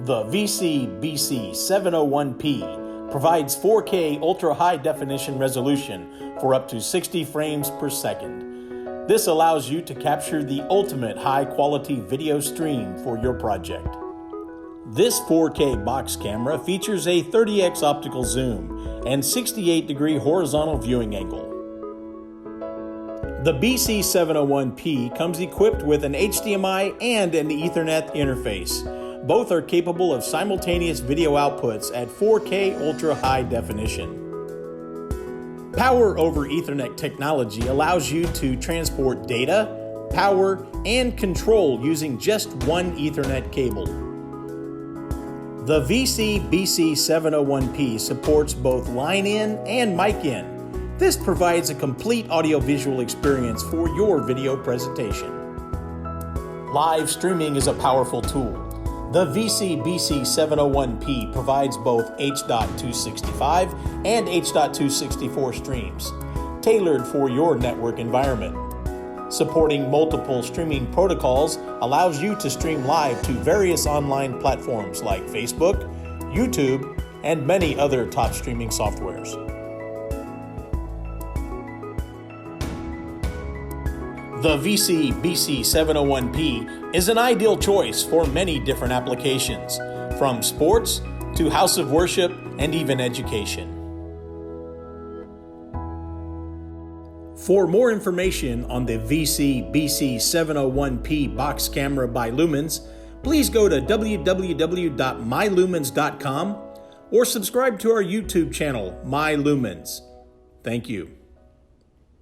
The VC-BC701P provides 4K ultra-high definition resolution for up to 60 frames per second. This allows you to capture the ultimate high-quality video stream for your project. This 4K box camera features a 30x optical zoom and 68-degree horizontal viewing angle. The BC701P comes equipped with an HDMI and an Ethernet interface. Both are capable of simultaneous video outputs at 4K ultra-high definition. Power over Ethernet technology allows you to transport data, power, and control using just one Ethernet cable. The VC-BC701P supports both line-in and mic-in. This provides a complete audiovisual experience for your video presentation. Live streaming is a powerful tool. The VC-BC701P provides both H.265 and H.264 streams, tailored for your network environment. Supporting multiple streaming protocols allows you to stream live to various online platforms like Facebook, YouTube, and many other top streaming softwares. The VC-BC701P is an ideal choice for many different applications, from sports to house of worship and even education. For more information on the VC-BC701P box camera by Lumens, please go to www.mylumens.com or subscribe to our YouTube channel, My Lumens. Thank you.